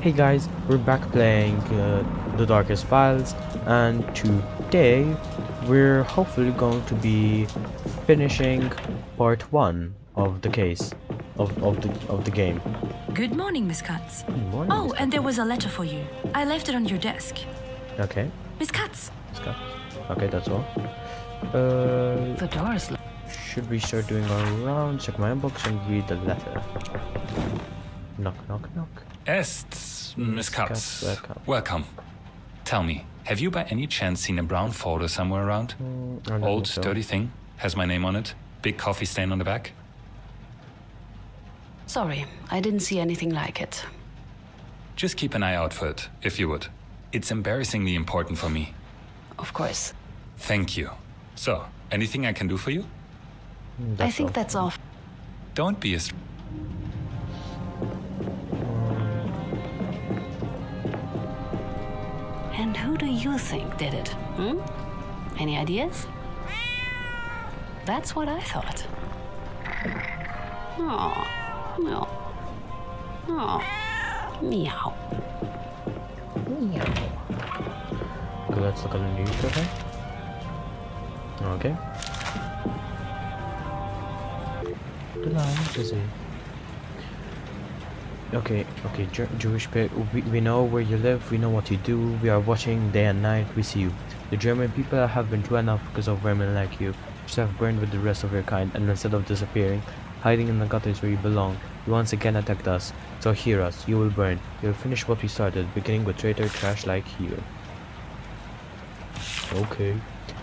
Hey guys, we're back playing The Darkest Files, and today we're hopefully going to be finishing part 1 of the case of the game. Good morning, Miss Katz. Good morning, Oh, Miss and Katz. there was a letter for you. I left it on your desk. Okay, Miss Katz. Miss Katz. Okay, that's all. The door is locked. Should we start doing our round? Check my inbox and read the letter. Knock, knock, knock. Est, Miss Katz. welcome. Welcome. Tell me, have you by any chance seen a brown folder somewhere around? I don't Old, think so. dirty thing? Has my name on it? Big coffee stain on the back? Sorry, I didn't see anything like it. Just keep an eye out for it, if you would. It's embarrassingly important for me. Of course. Thank you. So, anything I can do for you? I think that's all. Don't be a... And who do you think did it? Any ideas? That's what I thought. Oh, no. Oh, meow. Okay, let's look at the newspaper. Okay. The line is busy. Okay, Jewish pig. We know where you live, we know what you do, we are watching day and night, we see you. The German people have been through enough because of women like you, which have burned with the rest of your kind, and instead of disappearing, hiding in the gutters where you belong, you once again attacked us. So hear us, you will burn. You will finish what we started, beginning with traitor trash like you. Okay.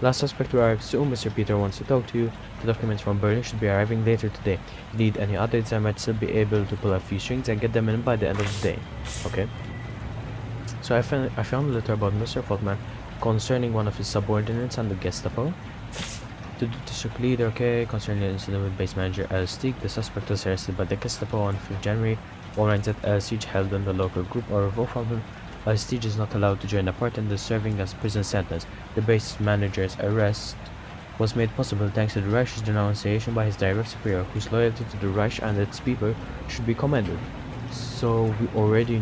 Last suspect arrives soon. Mr. Peter wants to talk to you. The documents from Berlin should be arriving later today. If you need any updates, I might still be able to pull a few strings and get them in by the end of the day. Okay. So I found a letter about Mr. Faultman concerning one of his subordinates and the Gestapo. To the district leader, okay, concerning the incident with base manager Stieg, the suspect was arrested by the Gestapo on 5th January. Warrants at Siege held in the local group or Wolfhaven. Stieg is not allowed to join the party and is serving as prison sentence. The base manager's arrest was made possible thanks to the Reich's denunciation by his direct superior, whose loyalty to the Reich and its people should be commended. So we already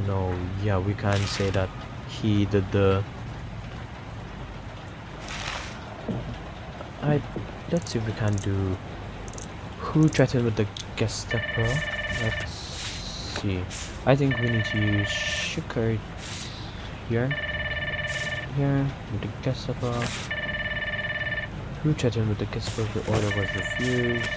know, yeah, we can say that he did the... let's see if we can do... Who threatened with the Gestapo? Let's see. I think we need to use Schickert here. Here, with the Gestapo. Who threatened with the Gestapo? The order was refused.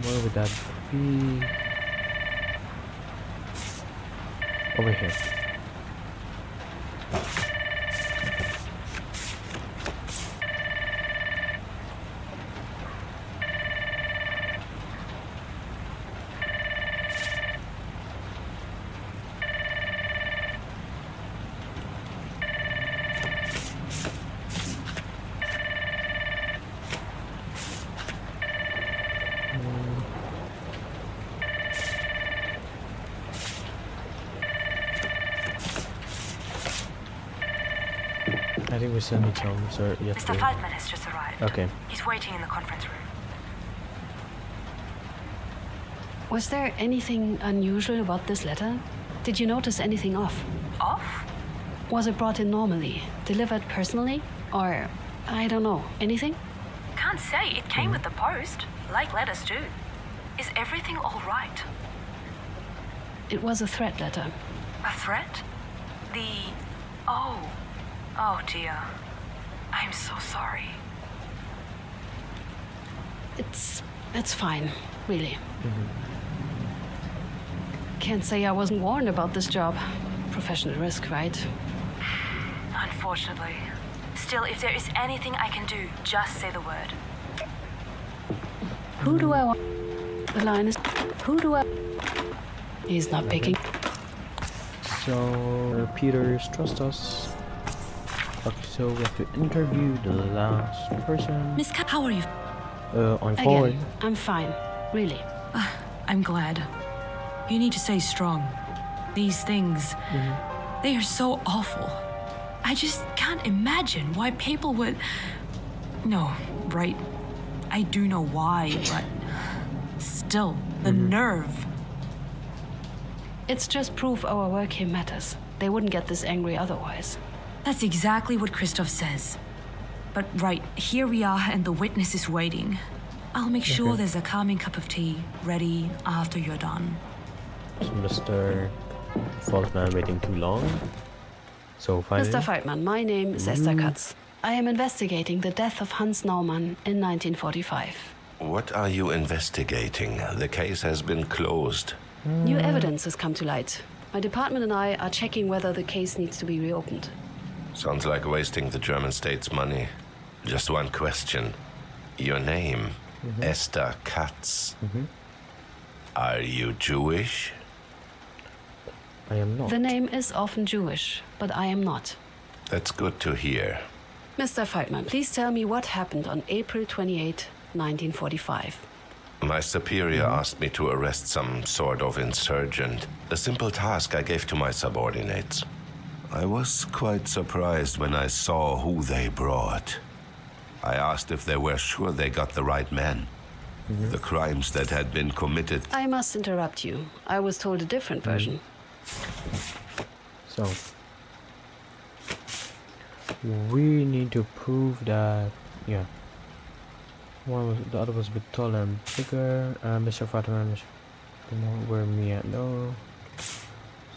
Where would that be? Over here. I think we still need some, sir. Yes, Mr. Feldman has just arrived. okay. He's waiting in the conference room. Was there anything unusual about this letter? Did you notice anything off? Off? Was it brought in normally, delivered personally, or I don't know, anything? Can't say. It came with the post, like letters do. Is everything all right? It was a threat letter. A threat? The... Oh dear. I'm so sorry. It's fine, really. Can't say I wasn't warned about this job. Professional risk, right? Unfortunately. Still, if there is anything I can do, just say the word. Who do I want? The line is... Who do I... He's not picking. So, Peters, trust us. Okay, so we have to interview the last person. Miss Katz, how are you? I'm fine. Again, I'm fine, really. I'm glad. You need to stay strong. These things, they are so awful. I just can't imagine why people would... No, right. I do know why, but still, the nerve. It's just proof our work here matters. They wouldn't get this angry otherwise. That's exactly what Christoph says. But right, here we are and the witness is waiting. I'll make sure there's a calming cup of tea ready after you're done. Is Mr. Faultman waiting too long? So finally... Mr. Feldman, my name is Esther Katz. I am investigating the death of Hans Naumann in 1945. What are you investigating? The case has been closed. New evidence has come to light. My department and I are checking whether the case needs to be reopened. Sounds like wasting the German state's money. Just one question. Your name, Esther Katz. Are you Jewish? I am not. The name is often Jewish, but I am not. That's good to hear. Mr. Feldman, please tell me what happened on April 28, 1945. My superior asked me to arrest some sort of insurgent. A simple task I gave to my subordinates. I was quite surprised when I saw who they brought. I asked if they were sure they got the right man. The crimes that had been committed. I must interrupt you. I was told a different version. So, we need to prove that, yeah. One was, the other was a bit taller and bigger. Mr. Fatima, where me at? No.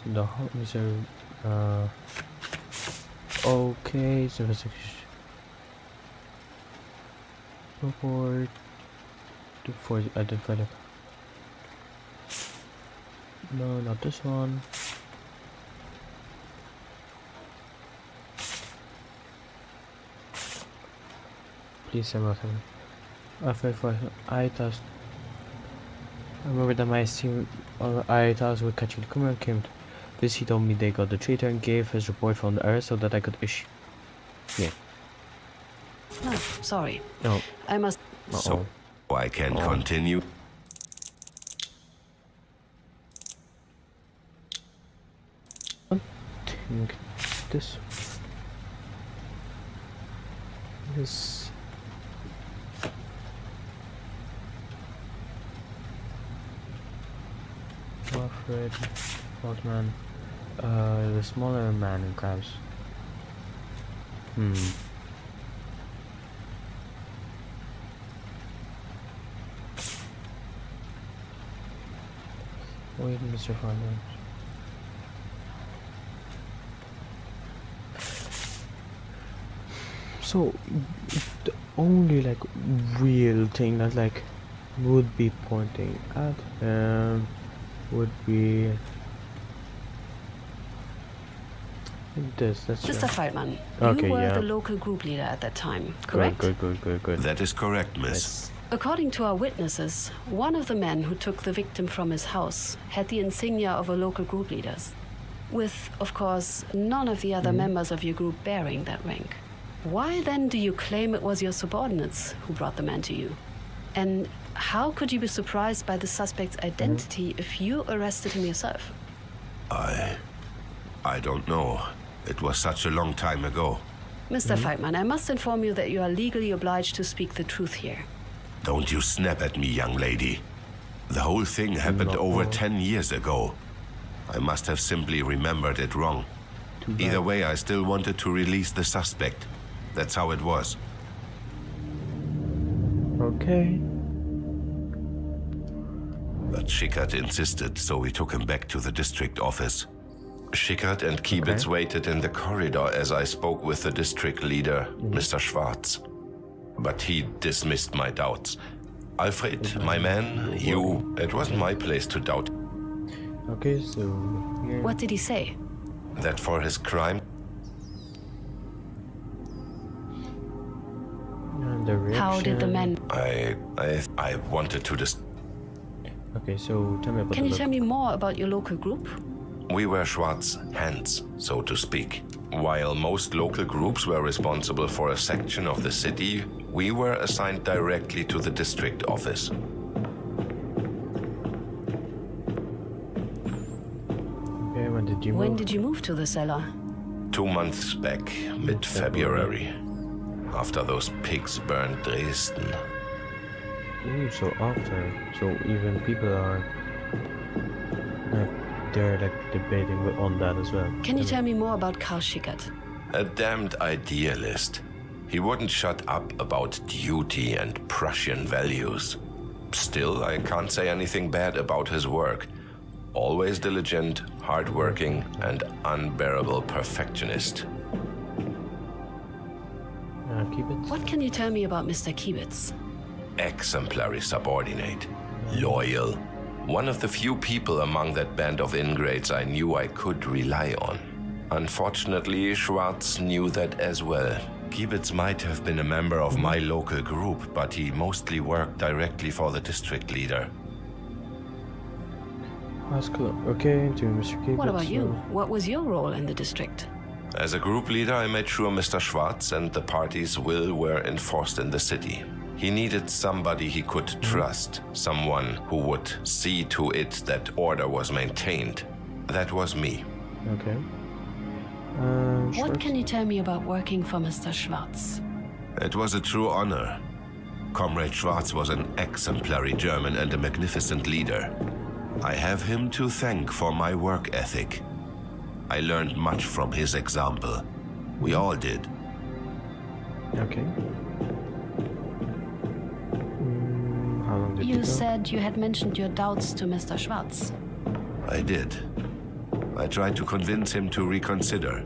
So the Mr. Okay, so the report to identify the. No, not this one. Please say nothing. I remember that my team I tasked with catching the criminal came to this. He told me they got the traitor and gave his report from the arrest so that I could issue. Yeah. No, sorry. No. I must... So I can continue. I think this. This. Alfred, Faultman, the smaller man in grabs. Wait, Mr. Faultman. So, the only like real thing that like would be pointing at him would be this. That's Mr. Feldman, okay, you were yeah. the local group leader at that time, correct? Good. That is correct, miss. Yes. According to our witnesses, one of the men who took the victim from his house had the insignia of a local group leader's, with, of course, none of the other members of your group bearing that rank. Why then do you claim it was your subordinates who brought the man to you? And how could you be surprised by the suspect's identity if you arrested him yourself? I don't know. It was such a long time ago. Mr. Feldman, I must inform you that you are legally obliged to speak the truth here. Don't you snap at me, young lady. The whole thing happened over 10 years ago. I must have simply remembered it wrong. Either way, I still wanted to release the suspect. That's how it was. Okay. But Schickert insisted, so we took him back to the district office. Schickert and Kiebitz waited in the corridor as I spoke with the district leader, Mr. Schwarz. But he dismissed my doubts. Alfred, my man, it wasn't my place to doubt. Okay, so here. What did he say? That for his crime, And the reaction. How did the men... I wanted to Okay, so tell me about Can the you look. tell me more about your local group? We were Schwarz hands, so to speak. While most local groups were responsible for a section of the city, we were assigned directly to the district office. Okay, when did you move? When did you move to the cellar? 2 months back, mid-February. After those pigs burned Dresden. Ooh, so after, so even people are like they're like debating on that as well. Can you tell me more about Karl Schickert? A damned idealist. He wouldn't shut up about duty and Prussian values. Still, I can't say anything bad about his work. Always diligent, hardworking, and unbearable perfectionist. Keep it. What can you tell me about Mr. Kiebitz? Exemplary subordinate. Loyal. One of the few people among that band of ingrates I knew I could rely on. Unfortunately, Schwartz knew that as well. Kiebitz might have been a member of my local group, but he mostly worked directly for the district leader. That's cool. Okay, to Mr. Kiebitz. What about you? What was your role in the district? As a group leader, I made sure Mr. Schwartz and the party's will were enforced in the city. He needed somebody he could trust, someone who would see to it that order was maintained. That was me. Okay. What can you tell me about working for Mr. Schwartz? It was a true honor. Comrade Schwartz was an exemplary German and a magnificent leader. I have him to thank for my work ethic. I learned much from his example. We all did. Okay. How long did You go? said you had mentioned your doubts to Mr. Schwartz. I did. I tried to convince him to reconsider.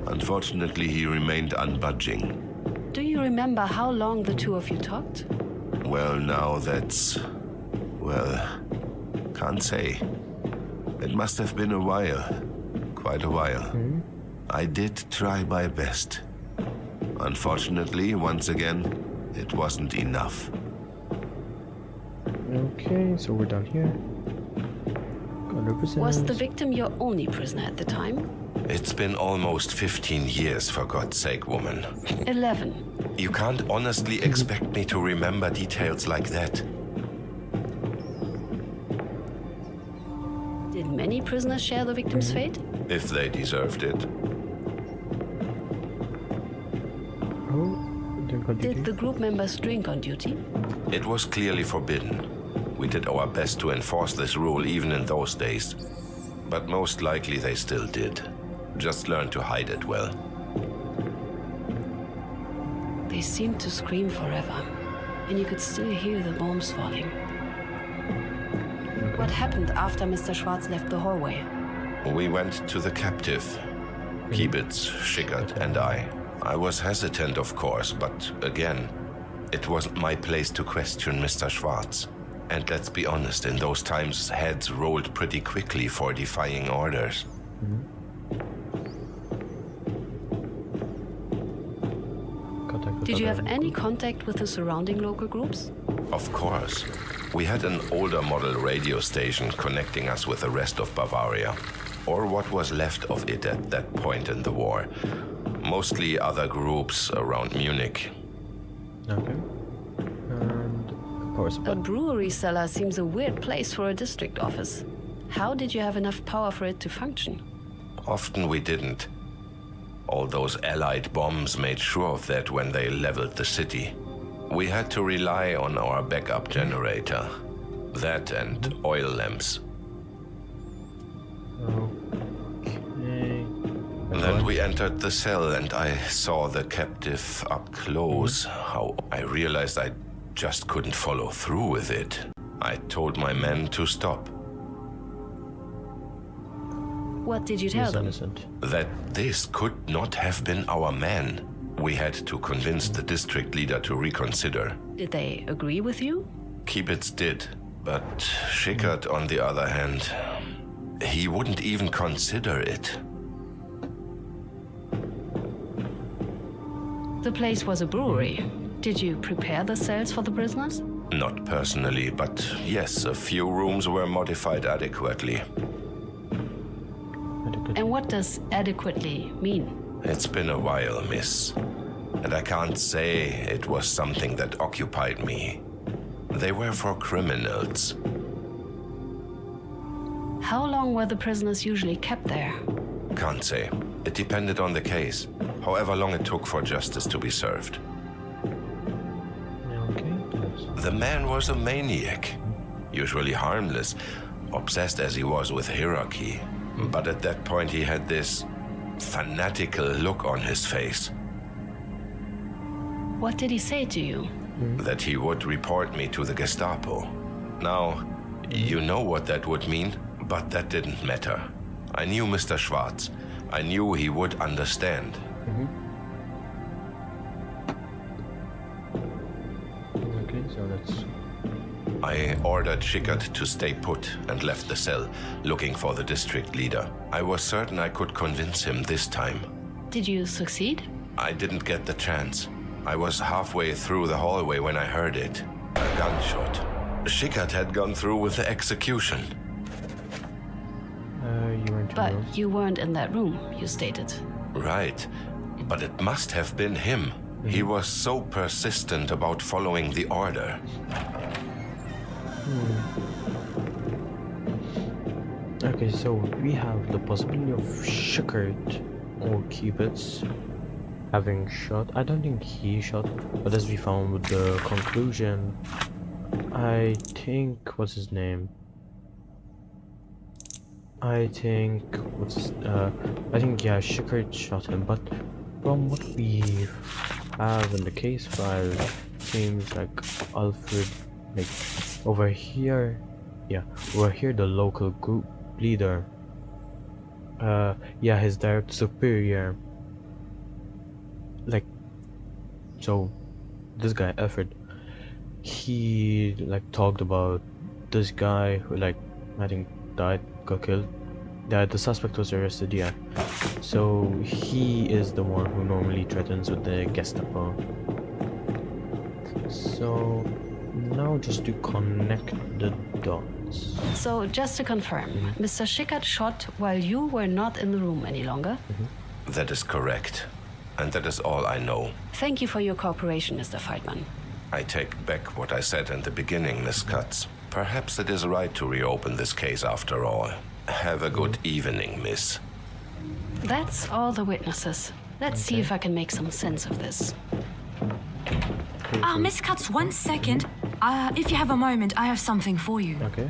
Unfortunately, he remained unbudging. Do you remember how long the two of you talked? Well, now that's... well, can't say. It must have been a while. Quite a while. I did try my best. Unfortunately, once again, it wasn't enough. Okay, so we're done here. 100%. Was the victim your only prisoner at the time? It's been almost 15 years, for God's sake, woman. 11. You can't honestly expect me to remember details like that. Did many prisoners share the victim's fate? If they deserved it. Oh, then continue. Did the group members drink on duty? It was clearly forbidden. We did our best to enforce this rule even in those days. But most likely they still did. Just learned to hide it well. They seemed to scream forever, and you could still hear the bombs falling. What happened after Mr. Schwartz left the hallway? We went to the captive. Kiebitz, Schickert, and I. I was hesitant, of course, but again, it wasn't my place to question Mr. Schwartz. And let's be honest, in those times, heads rolled pretty quickly for defying orders. Did you have any contact with the surrounding local groups? Of course. We had an older model radio station connecting us with the rest of Bavaria, or what was left of it at that point in the war. Mostly other groups around Munich. Okay. And power A supply. brewery cellar seems a weird place for a district office. How did you have enough power for it to function? Often we didn't. All those Allied bombs made sure of that when they leveled the city. We had to rely on our backup generator. That and oil lamps. Okay. Then we entered the cell and I saw the captive up close. How I realized I just couldn't follow through with it. I told my men to stop. What did you tell He's them? innocent. That this could not have been our man. We had to convince the district leader to reconsider. Did they agree with you? Kiebitz did, but Schickert, on the other hand, he wouldn't even consider it. The place was a brewery. Did you prepare the cells for the prisoners? Not personally, but yes, a few rooms were modified adequately. And what does adequately mean? It's been a while, miss. And I can't say it was something that occupied me. They were for criminals. How long were the prisoners usually kept there? Can't say. It depended on the case. However long it took for justice to be served. Okay. Yes. The man was a maniac, usually harmless, obsessed as he was with hierarchy. But at that point he had this fanatical look on his face. What did he say to you? That he would report me to the Gestapo. Now, you know what that would mean, but that didn't matter. I knew Mr. Schwarz. I knew he would understand. Okay, so let's... I ordered Schickert to stay put and left the cell, looking for the district leader. I was certain I could convince him this time. Did you succeed? I didn't get the chance. I was halfway through the hallway when I heard it. A gunshot. Schickert had gone through with the execution. You went to the room. But you weren't in that room, you stated. Right. But it must have been him. He was so persistent about following the order. Okay, so we have the possibility of Schickert or Kibitz having shot. I don't think he shot, but as we found with the conclusion, I think, what's his name? I think, yeah, Schickert shot him, but from what we have in the case file, seems like Alfred, like, over here, the local group leader, yeah, his direct superior, like, so, this guy, Alfred, he, like, talked about this guy who, like, I think got killed. The suspect was arrested, yeah. So he is the one who normally threatens with the Gestapo. So now just to connect the dots. So just to confirm, Mr. Schickert shot while you were not in the room any longer? That is correct. And that is all I know. Thank you for your cooperation, Mr. Feitman. I take back what I said in the beginning, Miss Katz. Perhaps it is right to reopen this case after all. Have a good evening, miss. That's all the witnesses. Let's see if I can make some sense of this. Miss Katz, 1 second. If you have a moment, I have something for you. Okay.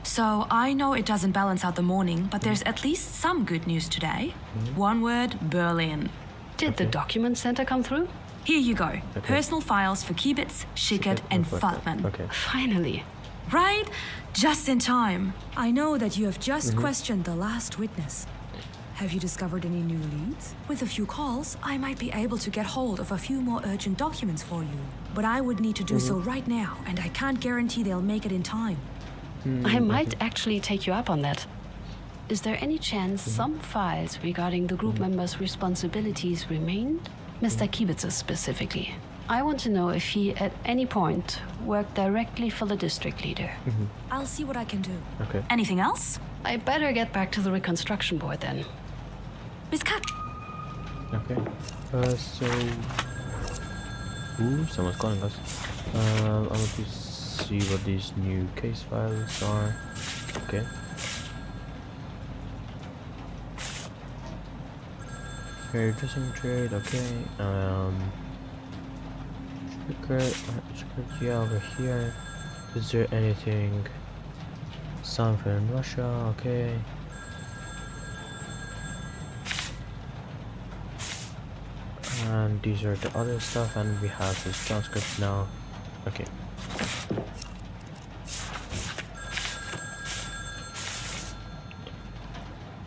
So, I know it doesn't balance out the morning, but there's at least some good news today. One word, Berlin. Did the document center come through? Here you go. Personal files for Kibitz, Schickert, and Feitman. Okay. Finally. Right? Just in time. I know that you have just questioned the last witness. Have you discovered any new leads? With a few calls, I might be able to get hold of a few more urgent documents for you. But I would need to do so right now, and I can't guarantee they'll make it in time. I might actually take you up on that. Is there any chance some files regarding the group members' responsibilities remained? Mr. Kibitz's specifically. I want to know if he at any point worked directly for the district leader. I'll see what I can do. Okay. Anything else? I better get back to the reconstruction board then. Miss Kat. Okay. So... Ooh, someone's calling us. I want to see what these new case files are. Okay. Hairdressing trade, okay. Security over here. Is there anything? Something in Russia, okay. And these are the other stuff, and we have this transcript now. Okay.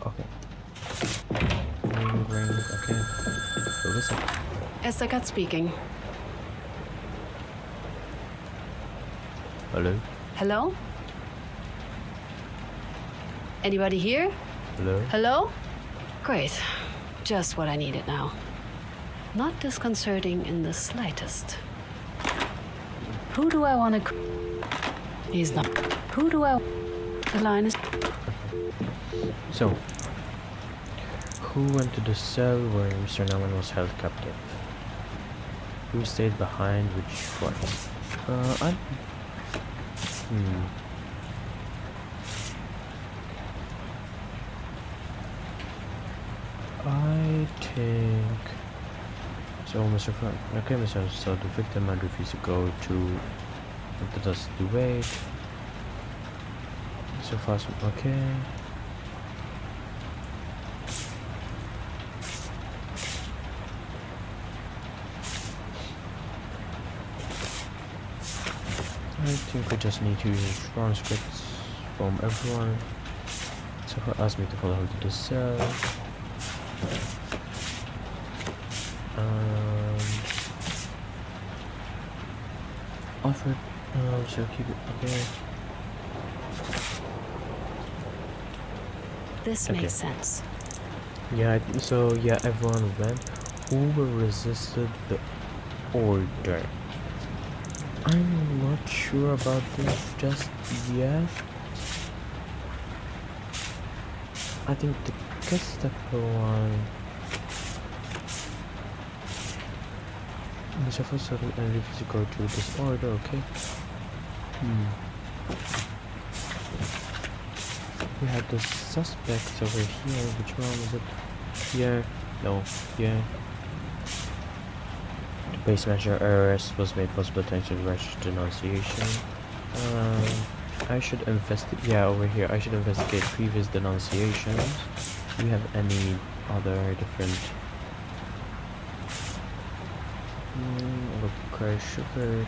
Okay. Ring, okay. So listen. Esther Katz speaking. Hello? Hello? Anybody here? Hello? Hello? Great. Just what I needed now. Not disconcerting in the slightest. Who do I want to... He's not... Who do I... The line is... So, who went to the cell where Mr. Nauman was held captive? Who stayed behind with Schwartz? I think... So, Mr. Frank, okay, Mr. So the victim had refused to go to Let us do wait. So far, so okay. I think we just need to use transcripts from everyone. So he asked me to follow her to the cell. Offered, so keep it, okay. This Okay. makes sense. Yeah, so yeah, everyone went. Who resisted the order? I'm not sure about this just yet. I think the Gestapo one. The shuffle settled and refused to go through this order, okay? We had the suspects over here. Which one was it? Here? No, here. The base measure arrest was made possible thanks to the registered denunciation. I should investigate. Yeah, over here. I should investigate previous denunciations. Do we have any other different? Okay, sugar.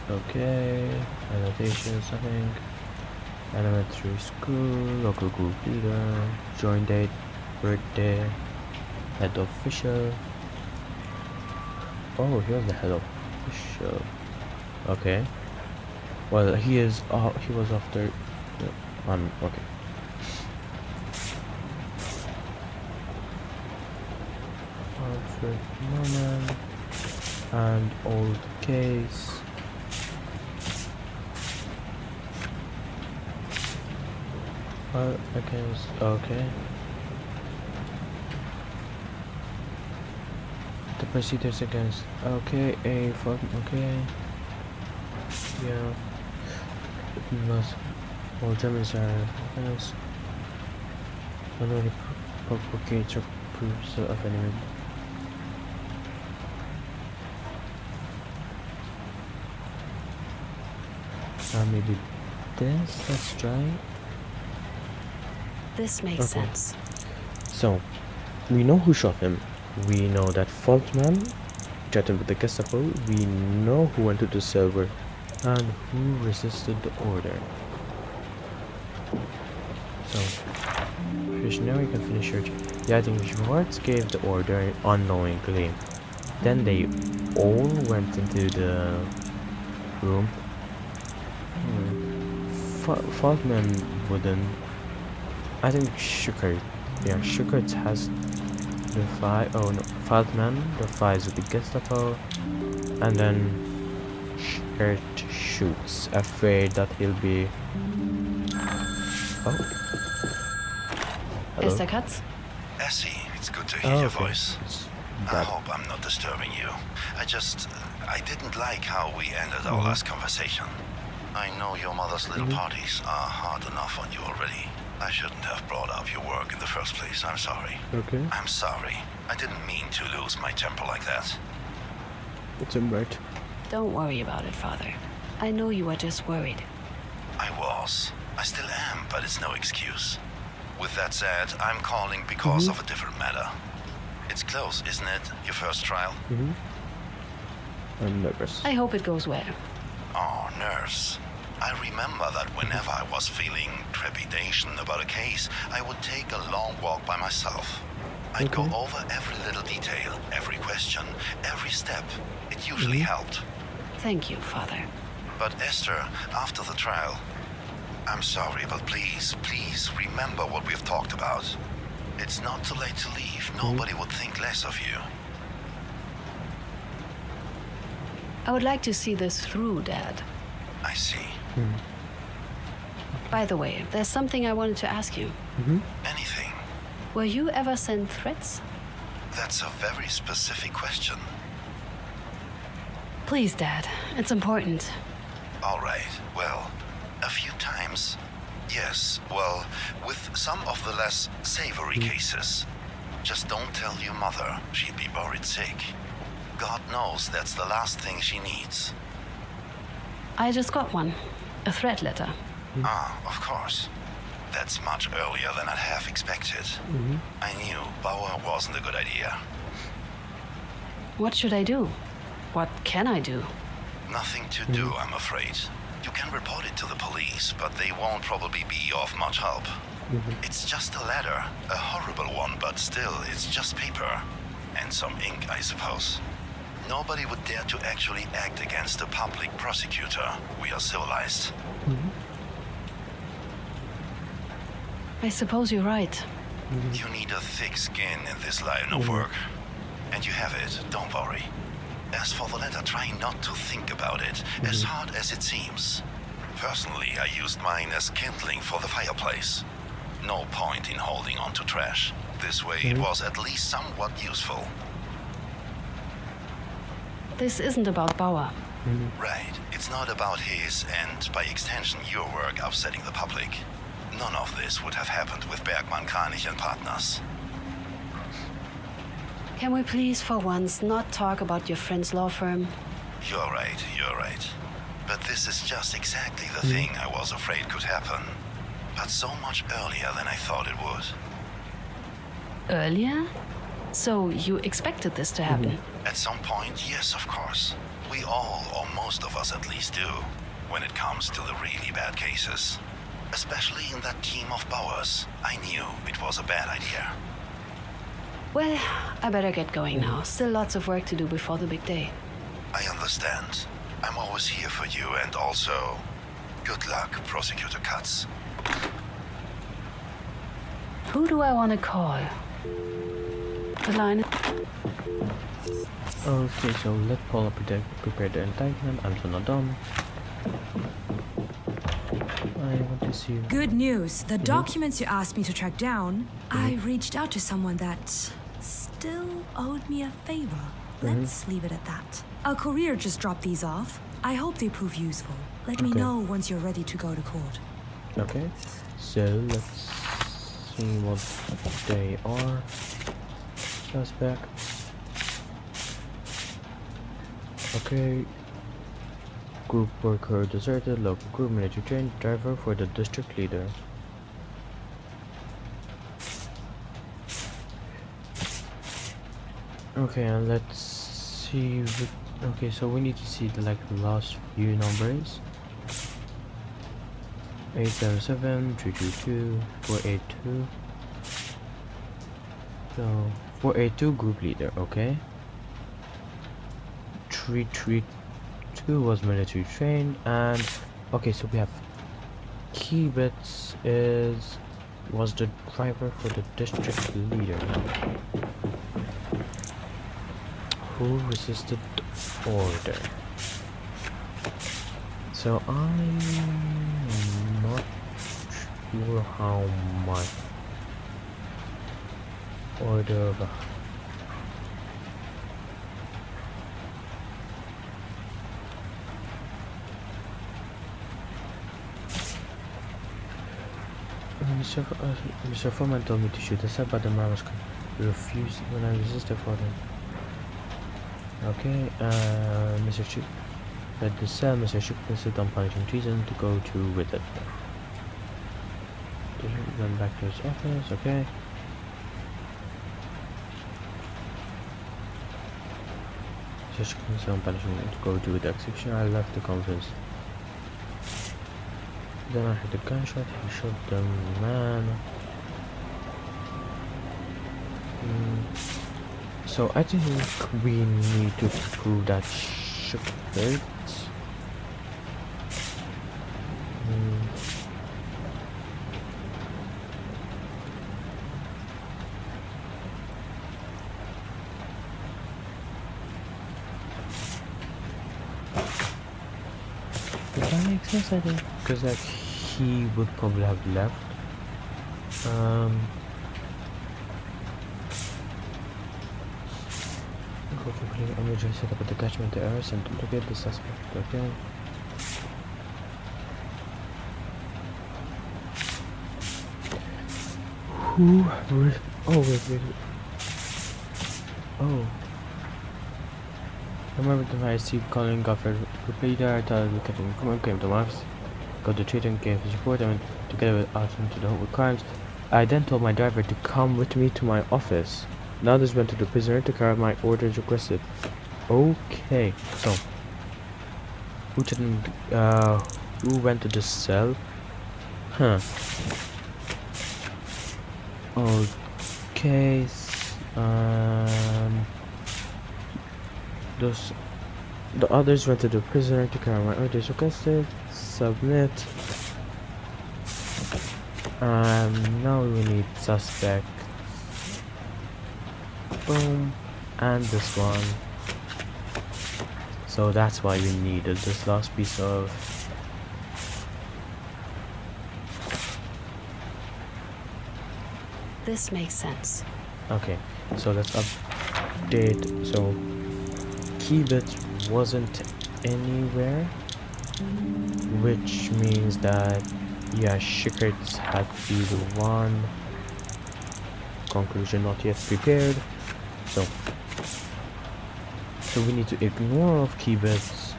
Okay, annotations, I think. Elementary school, local group leader, join date, birthday, head official. Oh, here's the head official. Okay. Well, he is. He was after. Okay. Alfred Norman and old case. Against. Okay. The procedures against. Okay, okay. Yeah. Must. All Germans are against. Already propagates or proofs of enemy. Maybe this. Let's try. This makes sense. So, we know who shot him. We know that Faultman chatted with the Gestapo. We know who went to the server and who resisted the order. So, visionary can finish search. Yeah, I think Schwartz gave the order unknowingly. Then they all went into the room. Faultman wouldn't. I think Schuckert. Yeah, Schuckert has the fight. Oh no, Faultman the fights with the Gestapo, and then Schuckert shoots, afraid that he'll be. Oh. Hello? Esther Katz? Essie, it's good to hear your Okay. voice. I hope I'm not disturbing you. I didn't like how we ended our last conversation. I know your mother's little parties are hard enough on you already. I shouldn't have brought up your work in the first place. I'm sorry. Okay. I'm sorry. I didn't mean to lose my temper like that. It's alright. Don't worry about it, Father. I know you are just worried. I was. I still am, but it's no excuse. With that said, I'm calling because of a different matter. It's close, isn't it? Your first trial? I'm nervous. I hope it goes well. Oh, nerves. I remember that whenever I was feeling trepidation about a case, I would take a long walk by myself. I'd go over every little detail, every question, every step. It usually helped. Thank you, Father. But Esther, after the trial, I'm sorry, but please remember what we've talked about. It's not too late to leave. Nobody would think less of you. I would like to see this through, Dad. I see. By the way, there's something I wanted to ask you. Anything? Were you ever sent threats? That's a very specific question. Please, Dad. It's important. All right, well, a few times. Yes, well, with some of the less savory cases. Just don't tell your mother. She'd be worried sick. God knows that's the last thing she needs. I just got one. A threat letter. Ah, of course. That's much earlier than I'd have expected. I knew Bauer wasn't a good idea. What should I do? What can I do? Nothing to do, I'm afraid. You can report it to the police, but they won't probably be of much help. It's just a letter, a horrible one, but still, it's just paper. And some ink, I suppose. Nobody would dare to actually act against a public prosecutor. We are civilized. I suppose you're right. You need a thick skin in this line of work. And you have it, don't worry. As for the letter, try not to think about it, as hard as it seems. Personally, I used mine as kindling for the fireplace. No point in holding on to trash. This way it was at least somewhat useful. This isn't about Bauer. Right. It's not about his and, by extension, your work upsetting the public. None of this would have happened with Bergmann, Kranich and Partners. Can we please, for once, not talk about your friend's law firm? You're right. But this is just exactly the thing I was afraid could happen. But so much earlier than I thought it would. Earlier? So you expected this to happen? At some point, yes, of course. We all, or most of us at least, do. When it comes to the really bad cases. Especially in that team of Bauers. I knew it was a bad idea. Well, I better get going now. Still lots of work to do before the big day. I understand. I'm always here for you, and also, good luck, Prosecutor Katz. Who do I want to call? The line. Okay, so let Paula prepare the indictment. I'm so not done. I want to see. Good news. The documents you asked me to track down, I reached out to someone that still owed me a favor. Let's leave it at that. A courier just dropped these off. I hope they prove useful. Let me know once you're ready to go to court. Okay, so let's see what they are. Suspect. Okay. Group worker deserted, local group military trained, driver for the district leader. Okay, and let's see. Okay, so we need to see the last few numbers. 807 322 482. So 482 group leader. Okay. 332 was military trained, and okay, so we have Kibitz was the driver for the district leader. Who resisted order? So I'm not sure how much order. Mr. Foreman told me to shoot us up, but the man was refused when I resisted for them. Okay, Mr. Chip at the cell. Mr. Chip insisted on punishing treason to go to with it. Then back to his office. Okay. Mr. Chip insisted on punishing to go to with the execution. I left the conference. Then I heard the gunshot. He shot the man. So I think we need to prove that shit. Does that make sense? I think because he would probably have left. Emergency set up a detachment to arrest and interrogate the suspect. Okay. Who? Oh wait. Oh. I remember the night Steve calling Gofford Group leader, I thought we came to my office, got the treat and gave his report. I went together with Arthur to the home with crimes. I then told my driver to come with me to my office. Now this went to the prisoner to carry out my orders requested. Okay, so who went to the cell? Huh. Okay. The others went to the prisoner to carry my orders requested. Submit. Now we need suspect. Boom. And this one. So that's why we needed this last piece of. This makes sense. Okay, so let's update. So Keybit wasn't anywhere, which means that yeah, Shikhart's had to be the one. Conclusion not yet prepared. So we need to ignore of Keybits.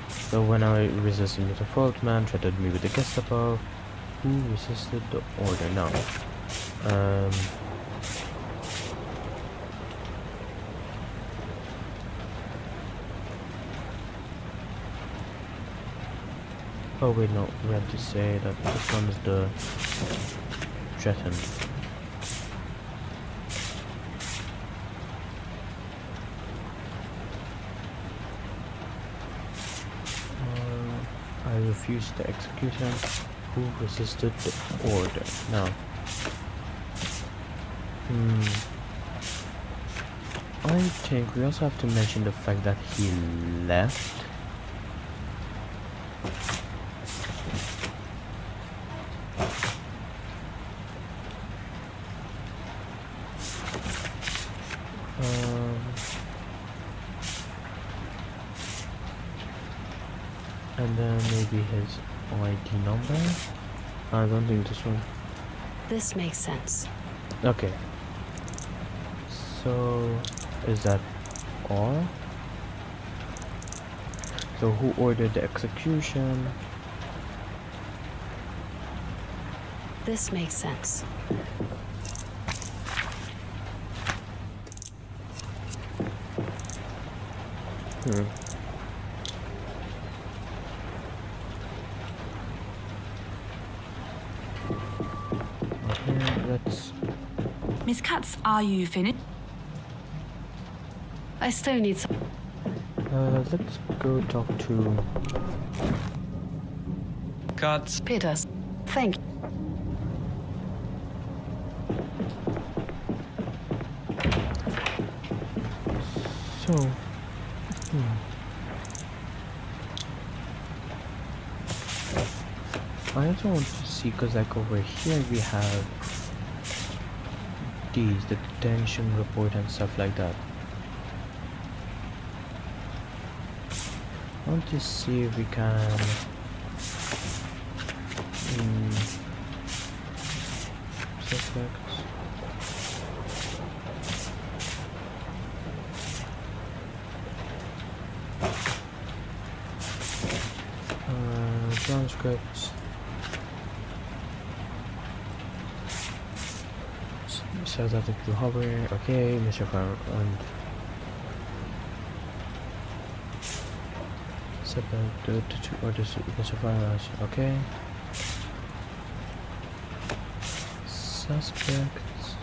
So when I resisted with the fault man, threatened me with the Gestapo. Who resisted the order now? Oh wait, no, we have to say that this one is the threatened. I refused the execution. Who resisted the order? Now. I think we also have to mention the fact that he left. And then maybe his ID number. I don't think this one. This makes sense. Okay. So is that all? So who ordered the execution? This makes sense. Okay, let's. Miss Katz, are you finished? I still need some. Let's go talk to. Cuts. Peters. Thank you. So. I also want to see, because like over here we have these, the detention report and stuff like that. I want to see if we can suspects. Transcripts. Says that if you hover, okay, Mr. Farmer and subject to two orders, Mr. Farmer, okay. Suspects.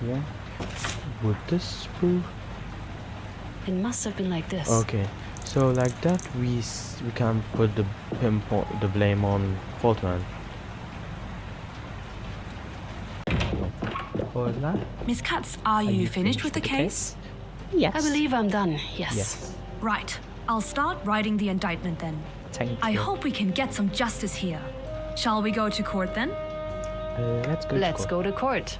Yeah. Would this prove? It must have been like this. Okay. So like that, we can put the blame on Faultman. Hola. Miss Katz, are you finished with the case? Yes. I believe I'm done. Yes. Yes. Right. I'll start writing the indictment then. Thank you. I hope we can get some justice here. Shall we go to court then? Let's go. Let's go to court.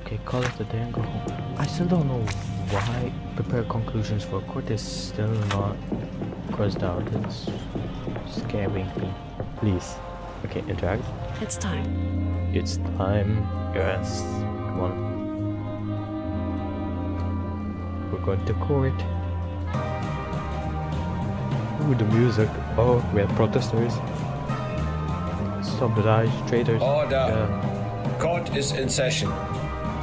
Okay, call it a day and go home. I still don't know why prepare conclusions for court is still not crossed out. It's scaring me. Please. Okay, interact. It's time. It's time. Yes. Come on. We're going to court. Ooh, the music. Oh, we have protesters. Sabotage, traitors. Order. Court is in session.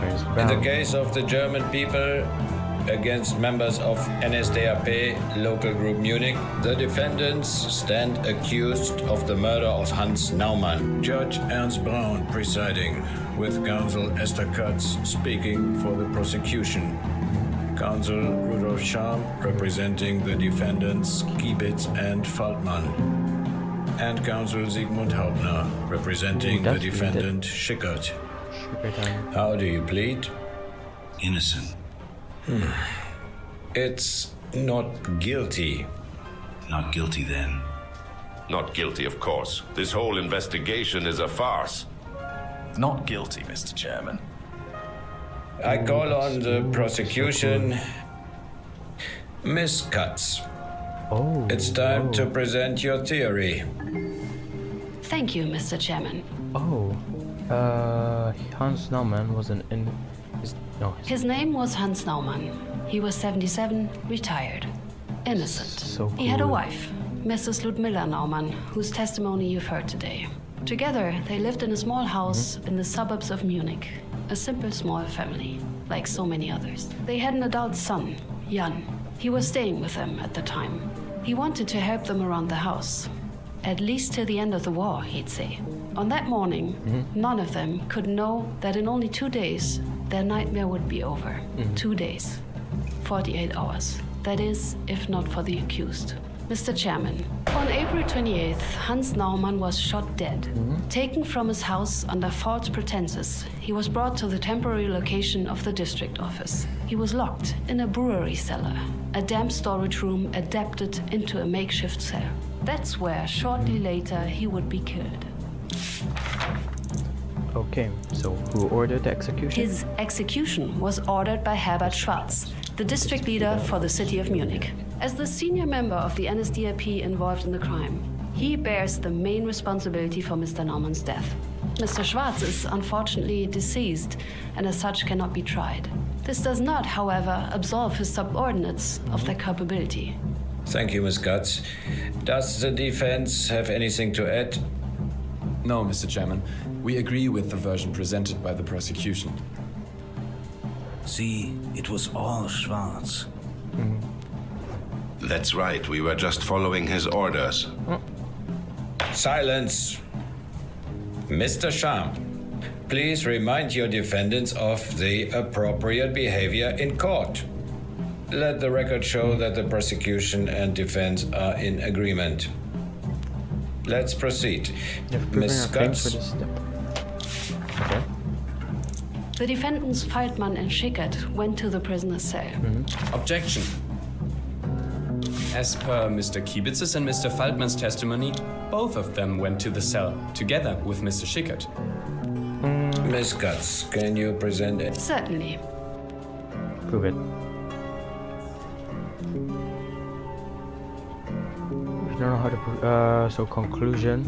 There's In the Brown. case of the German people against members of NSDAP local group Munich, the defendants stand accused of the murder of Hans Naumann. Judge Ernst Braun presiding, with counsel Esther Katz speaking for the prosecution. Counsel Rudolf Scham representing the defendants Kiebitz and Faltmann. And counsel Sigmund Hauptner representing the That's defendant Schickert. Sugar time. How do you plead? Innocent. It's not guilty. Not guilty then. Not guilty, of course. This whole investigation is a farce. Not guilty, Mr. Chairman. I call on the prosecution. Miss Katz, Oh. it's time to present your theory. Thank you, Mr. Chairman. Oh. Hans Naumann was His name was Hans Naumann. He was 77, retired. Innocent. So He had a cool. wife, Mrs. Ludmilla Naumann, whose testimony you've heard today. Together, they lived in a small house in the suburbs of Munich. A simple small family, like so many others. They had an adult son, Jan. He was staying with them at the time. He wanted to help them around the house. At least till the end of the war, he'd say. On that morning, none of them could know that in only 2 days, their nightmare would be over. 2 days. 48 hours. That is, if not for the accused. Mr. Chairman, on April 28th, Hans Naumann was shot dead. Taken from his house under false pretenses, he was brought to the temporary location of the district office. He was locked in a brewery cellar, a damp storage room adapted into a makeshift cell. That's where, shortly later, he would be killed. Okay, so who ordered the execution? His execution was ordered by Herbert Schwarz, the district leader for the city of Munich. As the senior member of the NSDAP involved in the crime, he bears the main responsibility for Mr. Naumann's death. Mr. Schwarz is unfortunately deceased and as such cannot be tried. This does not, however, absolve his subordinates of their culpability. Thank you, Miss Katz. Does the defense have anything to add? No, Mr. Chairman. We agree with the version presented by the prosecution. See, it was all Schwarz. That's right, we were just following his orders. Silence. Mr. Scham, please remind your defendants of the appropriate behavior in court. Let the record show that the prosecution and defense are in agreement. Let's proceed. Miss Katz. Okay. The defendants Faltmann and Schickert went to the prisoner's cell. Objection. As per Mr. Kiebitz's and Mr. Faltmann's testimony, both of them went to the cell, together with Mr. Schickert. Miss Katz, can you present it? Certainly. Prove it. We don't know how to prove. So conclusion.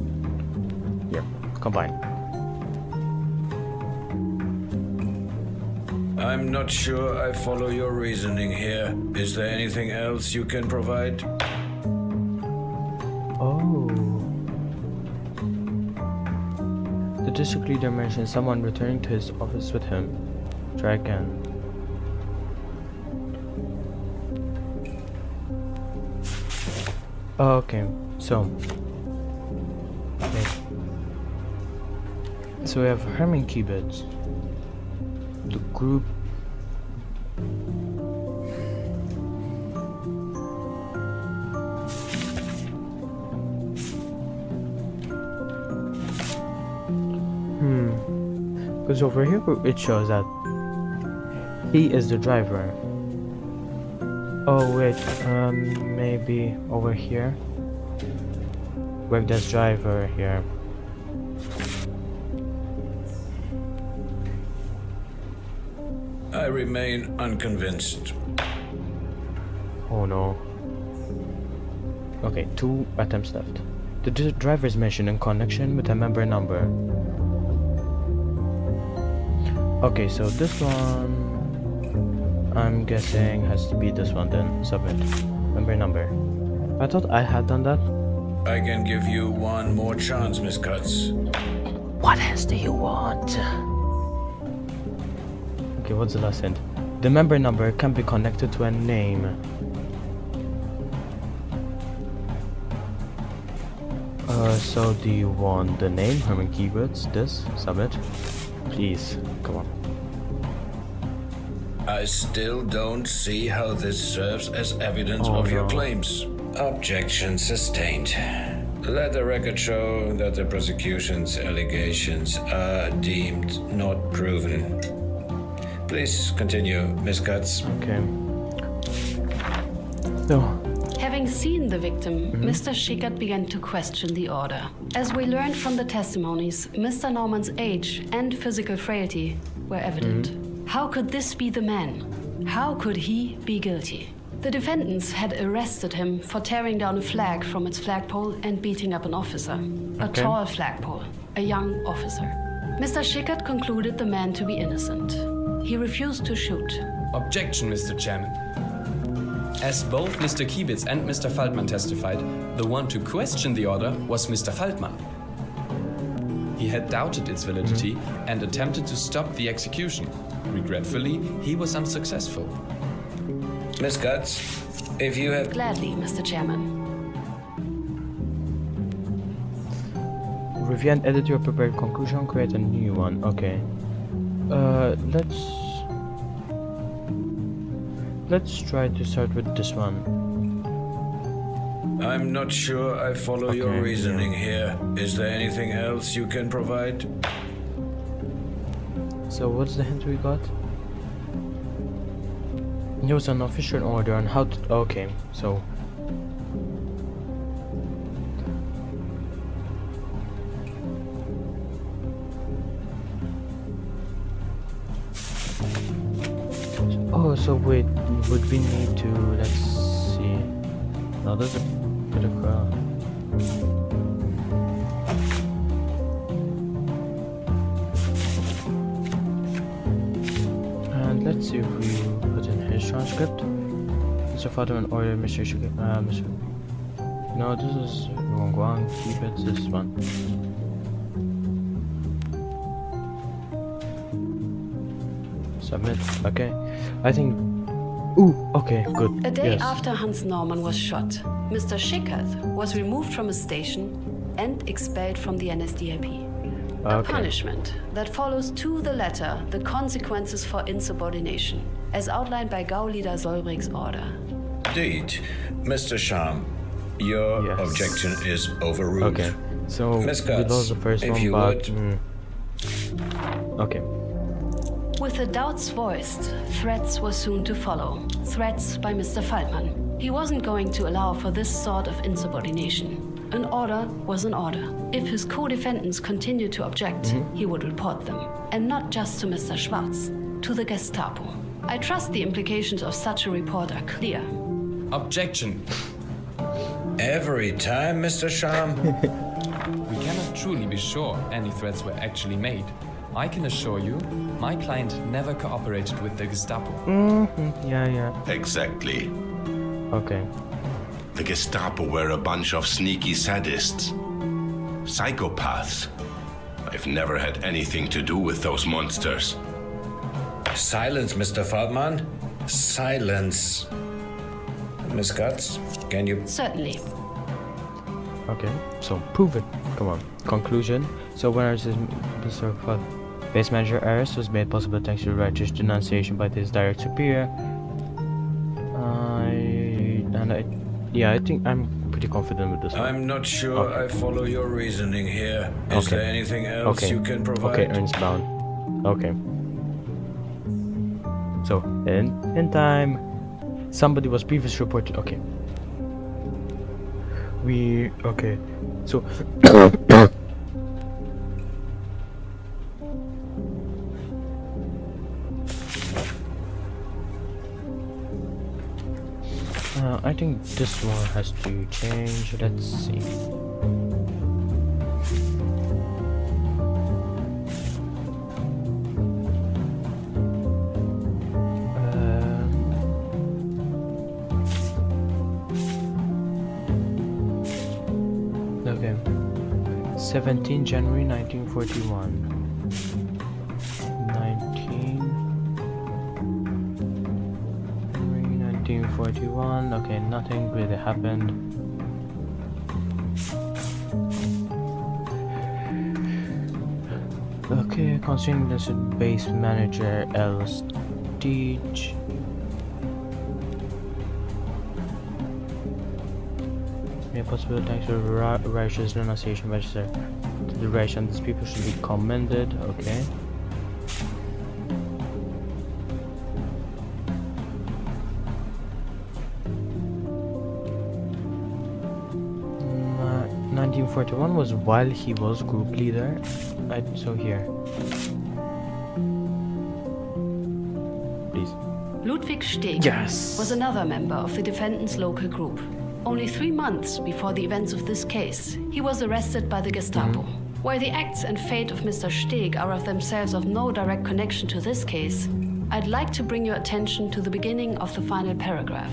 Yep. Combine. I'm not sure I follow your reasoning here. Is there anything else you can provide? Oh. The district leader mentioned someone returning to his office with him. Try again. Okay, so. Okay. So we have Hermann Kiebitz. The group. Because over here it shows that he is the driver. Oh wait, maybe over here. Where there's driver here. remain unconvinced. Oh no. Okay, 2 attempts left. The driver is mentioned in connection with a member number. Okay, so this one, I'm guessing has to be this one then. Submit. Member number. I thought I had done that. I can give you one more chance, Miss Cutts. What else do you want? Okay, what's the last hint? The member number can be connected to a name. So do you want the name? Herman keywords, this, submit. Please, come on. I still don't see how this serves as evidence of your claims. Objection sustained. Let the record show that the prosecution's allegations are deemed not proven. Please continue, Miss Cutts. Okay. So, Having seen the victim, Mr. Schickert began to question the order. As we learned from the testimonies, Mr. Norman's age and physical frailty were evident. How could this be the man? How could he be guilty? The defendants had arrested him for tearing down a flag from its flagpole and beating up an officer. A tall flagpole, a young officer. Mr. Schickert concluded the man to be innocent. He refused to shoot. Objection, Mr. Chairman. As both Mr. Kiebitz and Mr. Faltman testified, the one to question the order was Mr. Faltman. He had doubted its validity and attempted to stop the execution. Regretfully, he was unsuccessful. Miss Cutts, if you have... Gladly, Mr. Chairman. review and edit your prepared conclusion, create a new one. Okay. Let's try to start with this one. I'm not sure I follow your reasoning here. Is there anything else you can provide? So what's the hint we got? There was an official order on how to... Okay, so... Oh, so wait, would we need to... Let's see... Now there's a bit of and let's see if we put in his transcript. Mr. Fatherman order Mr. Mr. No, this is Guang. Keep it this one. Submit. Okay. I think. Ooh. Okay. Good. A day yes. after Hans Norman was shot, Mr. Schickert was removed from his station and expelled from the NSDAP. A punishment that follows to the letter the consequences for insubordination, as outlined by Gauleader Solbrich's order. Indeed. Mr. Scham, your objection is overruled. Okay, so Ms. we Cutts, lost the first if one, you but... would. Okay. With the doubts voiced, threats were soon to follow. Threats by Mr. Faltman. He wasn't going to allow for this sort of insubordination. An order was an order. If his co-defendants continued to object, he would report them. And not just to Mr. Schwarz, to the Gestapo. I trust the implications of such a report are clear. Objection. Every time, Mr. Scham? We cannot truly be sure any threats were actually made. I can assure you, my client never cooperated with the Gestapo. Yeah. Exactly. Okay. The Gestapo were a bunch of sneaky sadists. Psychopaths. I've never had anything to do with those monsters. Silence, Mr. Feldman. Silence. Miss Cutts, can you... Certainly. Okay, so prove it. Come on. Conclusion. So when Mr. Base manager arrest was made possible thanks to righteous denunciation by his direct superior. I think I'm pretty confident with this one. I'm not sure I follow your reasoning here. Is there anything else you can provide? Okay, Ernst Bound. Okay. So, in time, somebody was previously reported. Okay. Okay. So, I think this one has to change. Let's see. Okay. 17 January 1941. 1941. Okay, nothing really happened. Okay, considering this base manager L. Stage. Yeah, possible thanks to righteous renunciation register to the right, and these people should be commended. Okay. Mm, 1941 was while he was group leader. So here. Please. Ludwig Steg Yes. was another member of the defendant's local group. Only 3 months before the events of this case, he was arrested by the Gestapo. While the acts and fate of Mr. Steg are of themselves of no direct connection to this case, I'd like to bring your attention to the beginning of the final paragraph.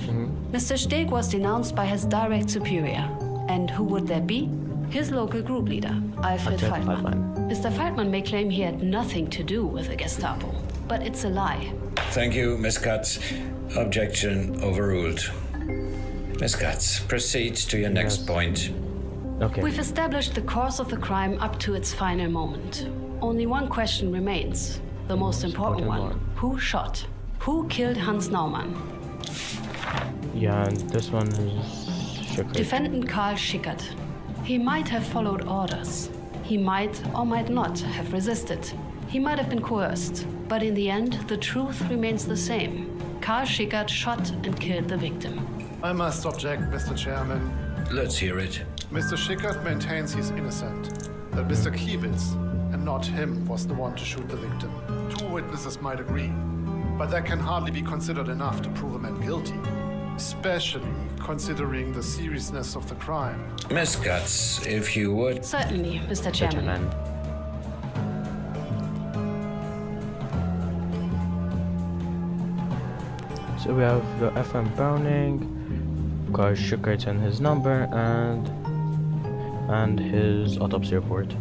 Mr. Steg was denounced by his direct superior. And who would that be? His local group leader, Alfred Faltmann. Mr. Faltmann may claim he had nothing to do with the Gestapo, but it's a lie. Thank you, Miss Katz. Objection overruled. Miss Katz, proceed to your next point. Okay. We've established the course of the crime up to its final moment. Only one question remains, the most important one. Who shot? Who killed Hans Naumann? Yeah, and this one is Schickert. Defendant Karl Schickert. He might have followed orders. He might or might not have resisted. He might have been coerced. But in the end, the truth remains the same. Karl Schickert shot and killed the victim. I must object, Mr. Chairman. Let's hear it. Mr. Schickert maintains he's innocent, that Mr. Kiebitz and not him was the one to shoot the victim. 2 witnesses might agree, but that can hardly be considered enough to prove a man guilty, especially considering the seriousness of the crime. Miss Katz, if you would. Certainly, Mr. Chairman. So we have the FM Browning, Karl Schickert and his number, and his autopsy report.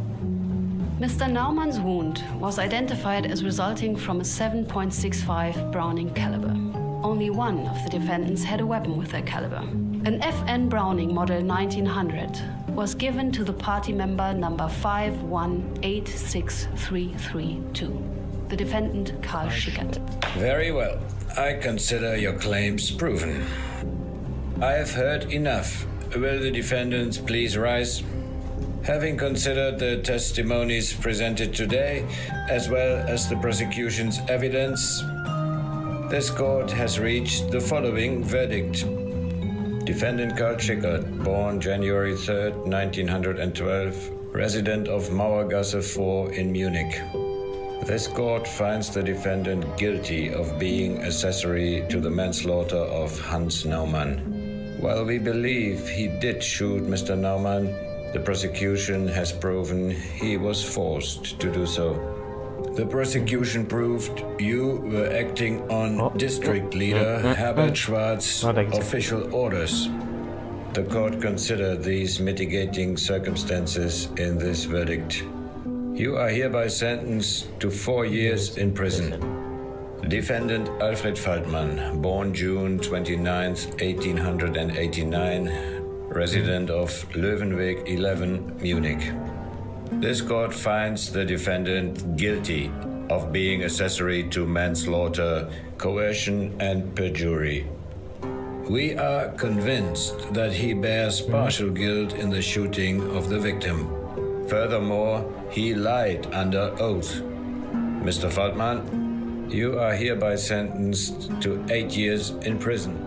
Mr. Naumann's wound was identified as resulting from a 7.65 Browning caliber. Only one of the defendants had a weapon with that caliber. An FN Browning model 1900 was given to the party member number 5186332, the defendant Karl Schickert. Very well. I consider your claims proven. I have heard enough. Will the defendants please rise? Having considered the testimonies presented today, as well as the prosecution's evidence, this court has reached the following verdict. Defendant Karl Schickert, born January 3rd, 1912, resident of Mauergasse 4 in Munich. This court finds the defendant guilty of being accessory to the manslaughter of Hans Naumann. While we believe he did shoot Mr. Naumann, the prosecution has proven he was forced to do so. The prosecution proved you were acting on District Leader Herbert Schwarz's official orders. The court considered these mitigating circumstances in this verdict. You are hereby sentenced to 4 years in prison. Defendant Alfred Faltmann, born June 29, 1889, resident of Löwenweg 11, Munich. This court finds the defendant guilty of being accessory to manslaughter, coercion, and perjury. We are convinced that he bears partial guilt in the shooting of the victim. Furthermore, he lied under oath. Mr. Faltmann, you are hereby sentenced to 8 years in prison.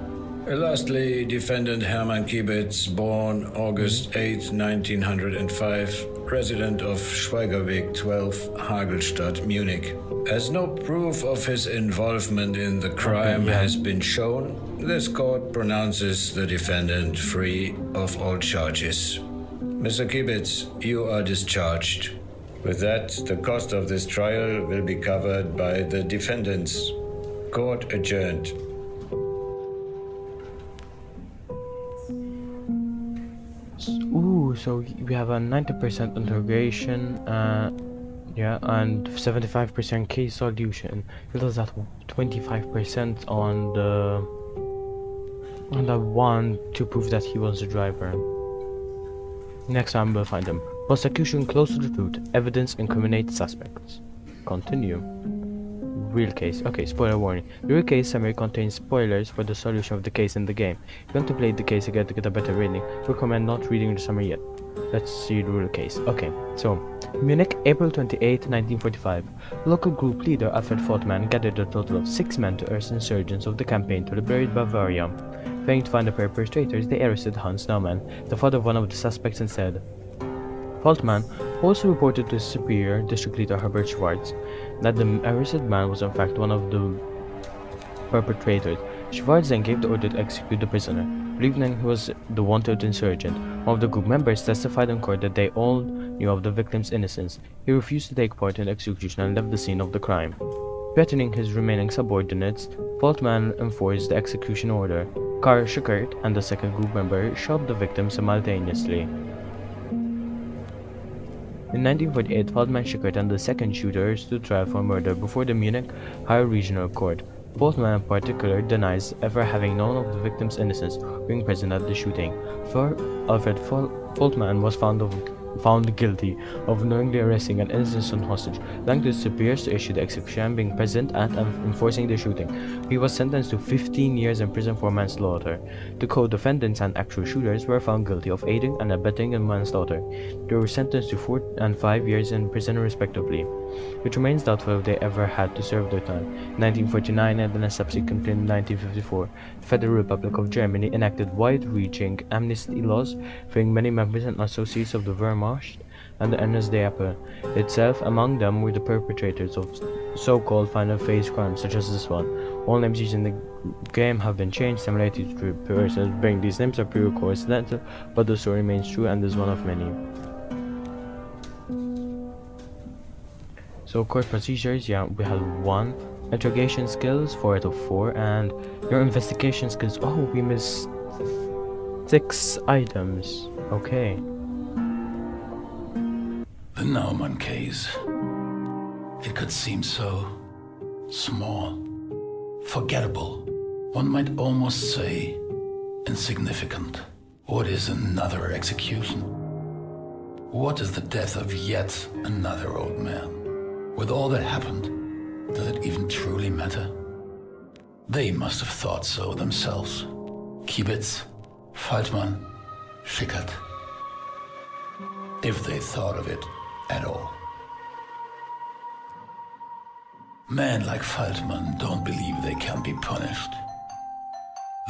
Lastly, defendant Hermann Kiebitz, born August 8, 1905, resident of Schweigerweg 12, Hagelstadt, Munich. As no proof of his involvement in the crime has been shown, this court pronounces the defendant free of all charges. Mr. Kibitz, you are discharged. With that, the cost of this trial will be covered by the defendants. Court adjourned. So we have a 90% interrogation, and 75% case solution. It does that 25% on the one to prove that he was the driver. Next time we'll find him. Prosecution close to the truth. Evidence incriminates suspects. Continue. Real case. Okay, spoiler warning. The real case summary contains spoilers for the solution of the case in the game. If you want to play the case again to get a better rating, recommend not reading the summary yet. Let's see the real case. Okay, so Munich, April 28, 1945. Local group leader Alfred Fortmann gathered a total of 6 men to urge insurgents of the campaign to liberate Bavaria. Failing to find the perpetrators, they arrested Hans Naumann, the father of one of the suspects, instead. Fortmann also reported to his superior, district leader Herbert Schwarz, that the arrested man was in fact one of the perpetrators. Schwarz then gave the order to execute the prisoner, believing he was the wanted insurgent. One of the group members testified in court that they all knew of the victim's innocence. He refused to take part in the execution and left the scene of the crime. Threatening his remaining subordinates, Fortmann enforced the execution order. Karl Schickert and the second group member shot the victim simultaneously. In 1948, Fortmann, Schickert, and the second shooter stood trial for murder before the Munich Higher Regional Court. Fortmann in particular denies ever having known of the victim's innocence or being present at the shooting. Alfred Fortmann was found guilty of knowingly arresting an innocent hostage, allowing his superiors to issue the execution, being present at and enforcing the shooting. He was sentenced to 15 years in prison for manslaughter. The co-defendants and actual shooters were found guilty of aiding and abetting in manslaughter. They were sentenced to 4 and 5 years in prison respectively. It remains doubtful if they ever had to serve their time. In 1949 and then subsequently in 1954, the Federal Republic of Germany enacted wide-reaching amnesty laws, freeing many members and associates of the Wehrmacht and the NSDAP itself. Among them were the perpetrators of so-called final phase crimes such as this one. All names used in the game have been changed, simulated to persons bearing these names are pure coincidental, but the story remains true and is one of many. So court procedures, we have 1. Interrogation skills, 4 out of 4, and your investigation skills, we missed 6 items. Okay. The Naumann case. It could seem so small, forgettable, one might almost say insignificant. What is another execution? What is the death of yet another old man? With all that happened, does it even truly matter? They must have thought so themselves. Kibitz, Faltmann, Schickert. If they thought of it at all. Men like Faltmann don't believe they can be punished.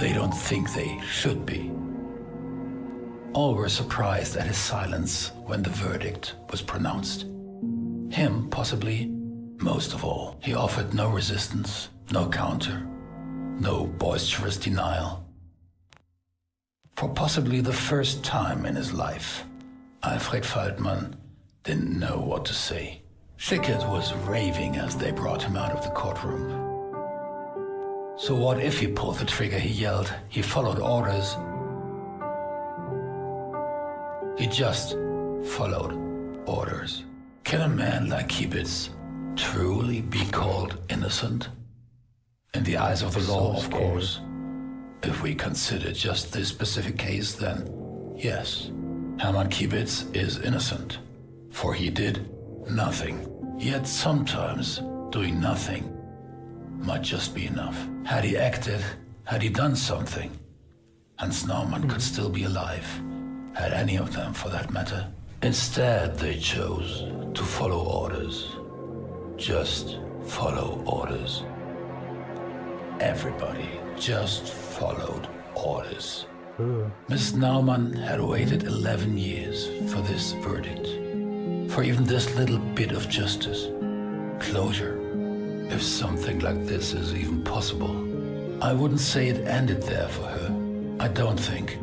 They don't think they should be. All were surprised at his silence when the verdict was pronounced. Him, possibly, most of all. He offered no resistance, no counter, no boisterous denial. For possibly the first time in his life, Alfred Faltmann didn't know what to say. Schickert was raving as they brought him out of the courtroom. So what if he pulled the trigger, he yelled. He followed orders. He just followed orders. Can a man like Kibitz truly be called innocent? In the eyes of the law, of course. If we consider just this specific case, then yes, Hermann Kibitz is innocent, for he did nothing. Yet sometimes doing nothing might just be enough. Had he acted, had he done something, Hans Naumann could still be alive, had any of them for that matter. Instead, they chose to follow orders. Just follow orders. Everybody just followed orders. Miss Naumann had waited 11 years for this verdict, for even this little bit of justice, closure. if something like this is even possible. I wouldn't say it ended there for her. I don't think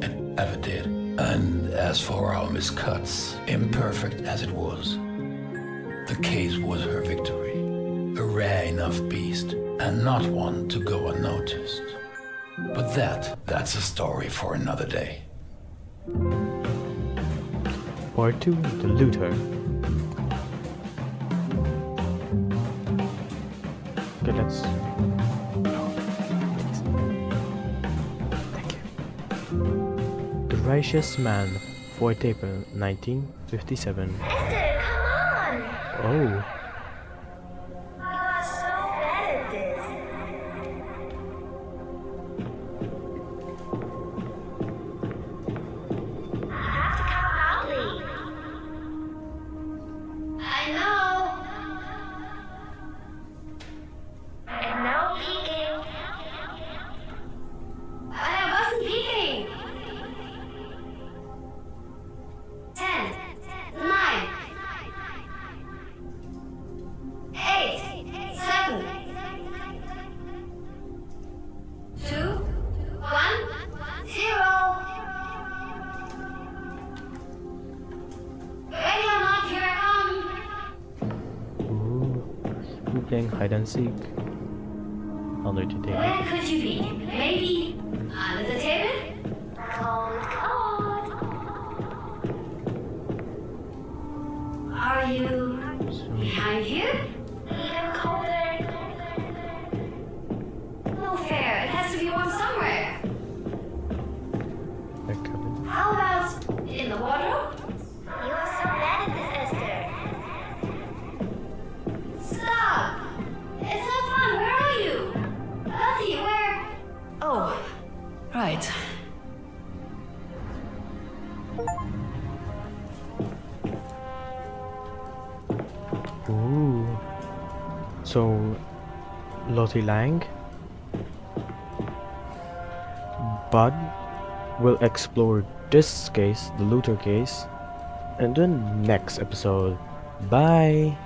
it ever did. And as for our Miss Cuts, imperfect as it was, the case was her victory. A rare enough beast, and not one to go unnoticed. But that's a story for another day. Part 2, The Looter. Okay, let's... Thank you. The Righteous Man, 4th April 1957. Esther, come on! Oh. You are so bad at this. I have to count loudly. I know. And no peeking. I wasn't peeking. 10, 9, 8, 7, 2, 1, 0. Ready or not, here I come. Ooh. We're playing hide and seek. Under the table. Where could you be? Maybe under the table? Cold, cold. Are you behind here? Even colder. No fair. It has to be warm somewhere. Back cabin. How about in the wardrobe? You are so bad at this, Esther. Stop! It's not fun. Where are you? Lottie, where? Oh, right. Ooh. So, Lottie Lang. Bud will explore this case, the Luther case, in the next episode. Bye!